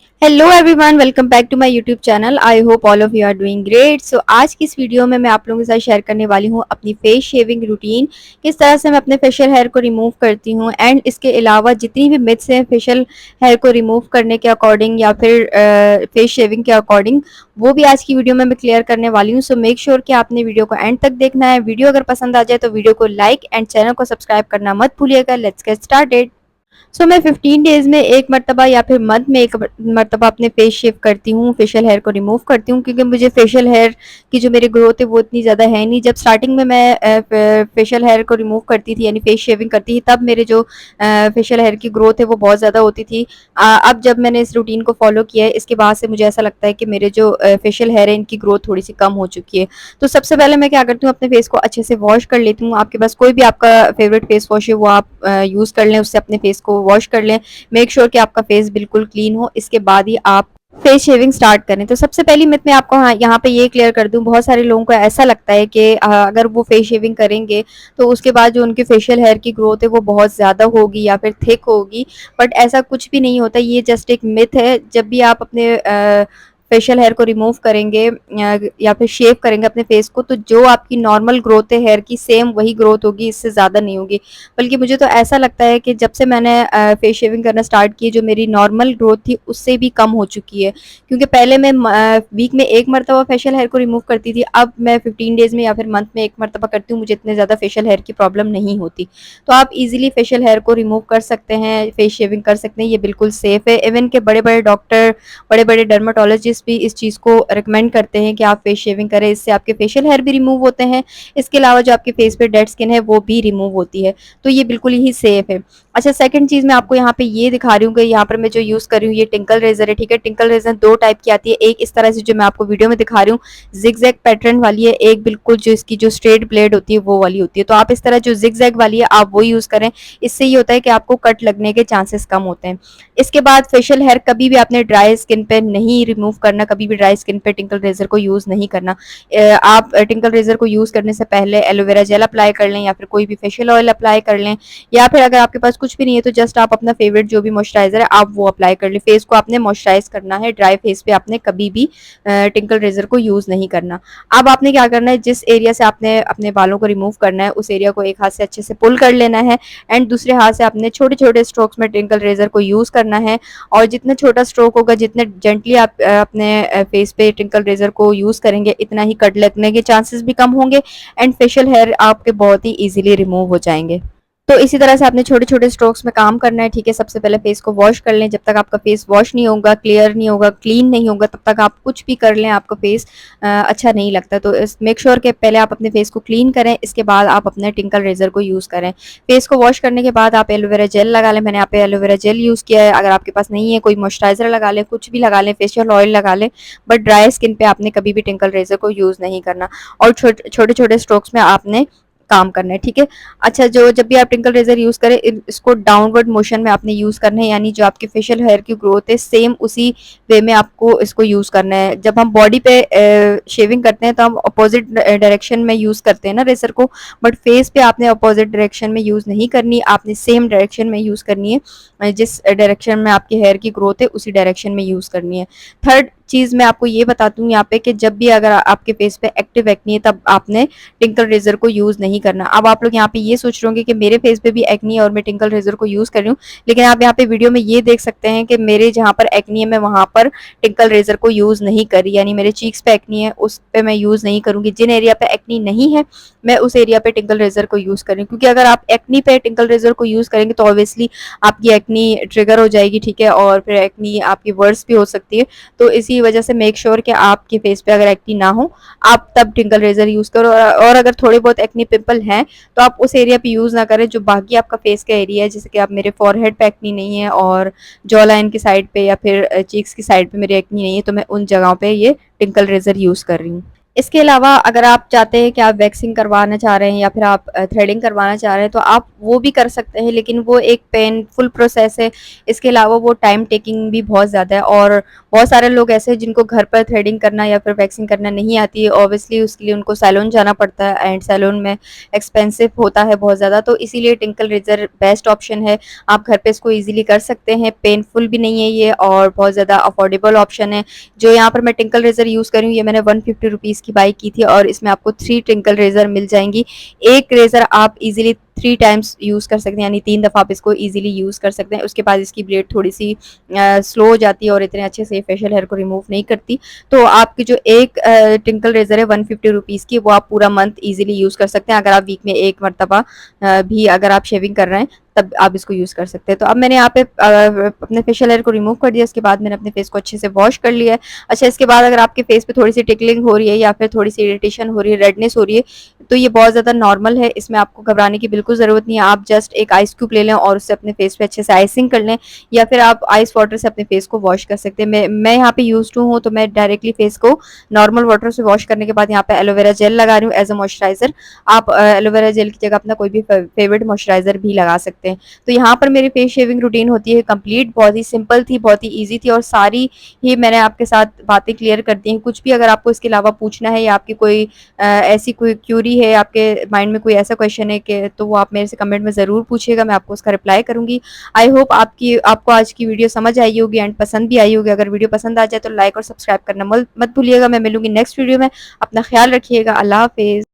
Hello everyone, welcome back to my YouTube channel. I hope all of you are doing great. So आज की इस video में मैं आप लोगों के साथ शेयर करने वाली हूँ अपनी फेस शेविंग रूटीन, किस तरह से मैं अपने फेशियल हेयर को रिमूव करती हूँ एंड इसके अलावा जितनी भी मिथ्स हैं फेशियल हेयर को रिमूव करने के अकॉर्डिंग या फिर फेस शेविंग के अकॉर्डिंग, वो भी आज की वीडियो में मैं क्लियर करने वाली हूँ। सो मेक श्योर कि आपने वीडियो को एंड तक देखना है। वीडियो अगर पसंद आ जाए तो वीडियो को लाइक एंड चैनल को सब्सक्राइब करना मत भूलिएगा। Let's get started. मैं 15 डेज में एक मरतबा या फिर मंथ में एक मरतबा अपने फेस शेव करती हूँ, फेशियल हेयर को रिमूव करती हूँ, क्योंकि मुझे फेशियल हेयर की जो मेरी ग्रोथ है वो इतनी ज़्यादा है नहीं। जब स्टार्टिंग में मैं फेशियल हेयर को रिमूव करती थी यानी फेस शेविंग करती थी, तब मेरे जो फेशियल हेयर की ग्रोथ है वो बहुत ज़्यादा होती थी। अब जब मैंने इस रूटीन को फॉलो किया है, इसके बाद से मुझे ऐसा लगता है कि मेरे जो फेशियल हेयर है इनकी ग्रोथ थोड़ी सी कम हो चुकी है। तो सबसे पहले मैं क्या करती हूँ, अपने फेस को अच्छे से वॉश कर लेती हूँ। आपके पास कोई भी आपका फेवरेट फेस वॉश है वो आप यूज़ कर लें, उससे अपने फेस को वॉश कर लें। मेक श्योर कि आपका फेस बिल्कुल क्लीन हो, इसके बाद ही आप फेस शेविंग स्टार्ट करें। तो सबसे पहली मिथ मैं आपको यहाँ पे ये क्लियर कर दूं, बहुत सारे लोगों को ऐसा लगता है कि अगर वो फेस शेविंग करेंगे तो उसके बाद जो उनके फेशियल हेयर की ग्रोथ है वो बहुत ज़्यादा होगी या फिर थिक होगी। बट ऐसा कुछ भी नहीं होता, ये जस्ट एक मिथ है। जब भी आप अपने फेशियल हेयर को रिमूव करेंगे या फिर शेव करेंगे अपने फेस को, तो जो आपकी नॉर्मल ग्रोथ है हेयर की, सेम वही ग्रोथ होगी, इससे ज़्यादा नहीं होगी। बल्कि मुझे तो ऐसा लगता है कि जब से मैंने फेस शेविंग करना स्टार्ट की, जो मेरी नॉर्मल ग्रोथ थी उससे भी कम हो चुकी है। क्योंकि पहले मैं वीक में एक मरतबा फेशियल हेयर को रिमूव करती थी, अब मैं 15 डेज में या फिर मंथ में एक मरतबा करती हूँ। मुझे इतने ज़्यादा फेशियल हेयर की प्रॉब्लम नहीं होती। तो आप इजीली फेशियल हेयर को रिमूव कर सकते हैं, फेस शेविंग कर सकते हैं, ये बिल्कुल सेफ है। इवन के बड़े बड़े डॉक्टर, बड़े बड़े डर्माटोलॉजिस्ट भी इस चीज़ को रिकमेंड करते हैं कि आप फेस शेविंग करें, इससे आपके फेशियल हेयर भी रिमूव होते हैं। इसके अलावा जो आपके फेस पे डेड स्किन है वो भी रिमूव होती है। तो ये बिल्कुल ही सेफ है। अच्छा, सेकंड चीज़ मैं आपको यहाँ पे ये दिखा रही हूँ कि यहाँ पर मैं जो यूज़ कर रही हूँ ये टिंकल रेजर है, ठीक है। टिंकल रेजर दो टाइप की आती है, एक इस तरह से जो मैं आपको वीडियो में दिखा रही हूँ जिगजैग पैटर्न वाली है, एक बिल्कुल जो इसकी जो स्ट्रेट ब्लेड होती है वो वाली होती है। तो आप इस तरह जो जिगजैग वाली है आप वो यूज़ करें। इससे ये होता है कि आपको कट लगने के चांसेस कम होते हैं। इसके बाद फेशियल हेयर कभी भी आपने ड्राई स्किन पे नहीं रिमूव करना, कभी भी ड्राई स्किन पे टिंकल रेजर को यूज़ नहीं करना। आप टिंकल रेजर को यूज़ करने से पहले एलोवेरा जेल अप्लाई कर लें या फिर कोई भी फेशियल ऑयल अप्लाई कर लें, या फिर अगर आपके पास कुछ भी नहीं है तो जस्ट आप अपना फेवरेट जो भी मॉइस्चराइजर है आप वो अप्लाई कर लें। फेस को आपने मॉइस्चराइज करना है, ड्राई फेस पे आपने कभी भी टिंकल रेजर को यूज़ नहीं करना। अब आपने क्या करना है, जिस एरिया से आपने अपने बालों को रिमूव करना है उस एरिया को एक हाथ से अच्छे से पुल कर लेना है एंड दूसरे हाथ से आपने छोटे छोटे स्ट्रोक्स में टिंकल रेजर को यूज़ करना है। और जितना छोटा स्ट्रोक होगा, जितने जेंटली आप अपने फेस पे टिंकल रेजर को यूज़ करेंगे, इतना ही कट लगने के चांसेस भी कम होंगे एंड फेशियल हेयर आपके बहुत ही इजीली रिमूव हो जाएंगे। तो इसी तरह से आपने छोटे-छोटे स्ट्रोक्स में काम करना है, ठीक है। सबसे पहले फेस को वॉश कर लें। जब तक आपका फेस वॉश नहीं होगा, क्लियर नहीं होगा, क्लीन नहीं होगा, तब तक आप कुछ भी कर लें आपका फेस अच्छा नहीं लगता। तो इस मेक श्योर कि पहले आप अपने फेस को क्लीन करें, इसके बाद आप अपने टिंकल रेजर को यूज़ करें। फेस को वॉश करने के बाद आप एलोवेरा जेल लगा लें। मैंने यहाँ पे एलोवेरा जेल यूज़ किया है। अगर आपके पास नहीं है, कोई मॉइस्चराइजर लगा लें, कुछ भी लगा लें, फेशियल ऑयल लगा लें, बट ड्राई स्किन पे आपने कभी भी टिंकल रेजर को यूज़ नहीं करना। और छोटे-छोटे स्ट्रोक्स में आपने काम करना है, ठीक है। अच्छा, जो जब भी आप टिंकल रेजर यूज़ करें, इसको डाउनवर्ड मोशन में आपने यूज़ करना है, यानी जो आपके फेशियल हेयर की ग्रोथ है सेम उसी वे में आपको इसको यूज़ करना है। जब हम बॉडी पे शेविंग करते हैं तो हम अपोजिट डायरेक्शन में यूज़ करते हैं ना रेजर को, बट फेस पे आपने अपोजिट डायरेक्शन में यूज़ नहीं करनी, आपने सेम डायरेक्शन में यूज़ करनी है। जिस डायरेक्शन में आपके हेयर की ग्रोथ है उसी डायरेक्शन में यूज़ करनी है। थर्ड चीज़ मैं आपको ये बताती हूँ यहाँ पे कि जब भी अगर आपके फेस पे एक्टिव एक्नी है तब आपने टिंकल रेजर को यूज़ नहीं करना। अब आप लोग यहाँ पे ये सोच रहे होंगे कि मेरे फेस पे भी एक्नी है और मैं टिंकल रेजर को यूज़ कर रही हूँ, लेकिन आप यहाँ पे वीडियो में ये देख सकते हैं कि मेरे जहाँ पर एक्नी है मैं वहाँ पर टिंकल रेजर को यूज़ नहीं करी, यानी मेरे चीक्स पे एक्नी है उस पे मैं यूज़ नहीं करूँगी। जिन एरिया पे एक्नी नहीं है मैं उस एरिया पे टिंकल रेजर को यूज़ कर रही हूँ, क्योंकि अगर आप एक्नी पे टिंकल रेजर को यूज़ करेंगे तो ऑब्वियसली आपकी एक्नी ट्रिगर हो जाएगी, ठीक है, और फिर एक्नी आपकी वर्स भी हो सकती है। तो इसी वजह से मेक श्योर कि आपके फेस पे अगर एक्नी ना हो आप तब टिंकल रेजर यूज़ करो। और अगर थोड़े बहुत एक्नी पिंपल हैं तो आप उस एरिया पे यूज़ ना करें जो बाकी आपका फेस का एरिया है। जैसे कि आप, मेरे फॉरहेड पे एक्नी नहीं है और जॉ लाइन की साइड पे या फिर चीक्स की साइड पे मेरी एक्नी नहीं है, तो मैं उन जगहों पे ये टिंकल रेजर यूज़ कर रही हूँ। इसके अलावा अगर आप चाहते हैं कि आप वैक्सिंग करवाना चाह रहे हैं या फिर आप थ्रेडिंग करवाना चाह रहे हैं तो आप वो भी कर सकते हैं, लेकिन वो एक पेनफुल प्रोसेस है। इसके अलावा वो टाइम टेकिंग भी बहुत ज़्यादा है और बहुत सारे लोग ऐसे हैं जिनको घर पर थ्रेडिंग करना या फिर वैक्सिंग करना नहीं आती है। ऑब्वियसली उसके लिए उनको सैलून जाना पड़ता है एंड सैलून में एक्सपेंसिव होता है बहुत ज़्यादा, तो इसीलिए टिंकल रेज़र बेस्ट ऑप्शन है। आप घर पे इसको ईज़िली कर सकते हैं, पेनफुल भी नहीं है ये और बहुत ज़्यादा अफोर्डेबल ऑप्शन है। जो यहाँ पर मैं टिंकल रेज़र यूज़ कर रही हूँ, ये मैंने 150 रुपीज़ की बाई की थी और इसमें आपको 3 टिंकल रेज़र मिल जाएँगी। एक रेज़र आप ईज़िली 3 टाइम्स यूज़ कर सकते हैं, यानी 3 दफ़ा आप इसको ईज़िली यूज़ कर सकते हैं। उसके बाद इसकी ब्लेड थोड़ी-सी स्लो हो जाती है और इतने अच्छे से फेशियल हेयर को रिमूव नहीं करती। तो आपकी जो एक टिंकल रेज़र है 150 रुपीज़ की, वो आप पूरा मंथ ईज़िली यूज़ कर सकते हैं। अगर आप वीक में 1 मर्तबा भी अगर आप शेविंग कर रहे हैं, तब आप इसको यूज़ कर सकते हैं। तो अब मैंने यहाँ पे अपने फेशियल हेयर को रिमूव कर दिया, उसके बाद मैंने अपने फेस को अच्छे से वॉश कर लिया है। अच्छा, इसके बाद अगर आपके फेस पे थोड़ी-सी टिकलिंग हो रही है या फिर थोड़ी-सी इरिटेशन हो रही है, रेडनेस हो रही है, तो ये बहुत ज़्यादा नॉर्मल है, इसमें आपको घबराने की बिल्कुल ज़रूरत नहीं है। आप जस्ट एक आइस क्यूब ले लें और उससे अपने फेस पे अच्छे से आइसिंग कर लें या फिर आप आइस वाटर से अपने फेस को वॉश कर सकते हैं। मैं यहाँ पे यूज़्ड हूँ, तो मैं डायरेक्टली फेस को नॉर्मल वाटर से वॉश करने के बाद यहाँ पे एलोवेरा जेल लगा रही हूँ एज़ अ मॉइस्चराइज़र। आप एलोवेरा जेल की जगह अपना कोई भी फेवरेट मॉइस्चराइज़र भी लगा सकते हैं। तो यहाँ पर मेरी फेस शेविंग रूटीन होती है कंप्लीट, बहुत ही सिंपल थी, बहुत ही ईज़ी थी और सारी ही मैंने आपके साथ बातें क्लियर कर दी हैं। कुछ भी अगर आपको इसके अलावा पूछना है या आपकी कोई ऐसी कोई क्यूरी है, आपके माइंड में कोई ऐसा क्वेश्चन है कि तो वो आप मेरे से कमेंट में ज़रूर पूछिएगा, मैं आपको उसका रिप्लाई करूँगी। आई होप आपको आज की वीडियो समझ आई होगी एंड पसंद भी आई होगी। अगर वीडियो पसंद आ जाए तो लाइक और सब्सक्राइब करना मत भूलिएगा। मैं मिलूँगी नेक्स्ट वीडियो में। अपना ख़्याल रखिएगा। अल्लाह हाफ़िज़।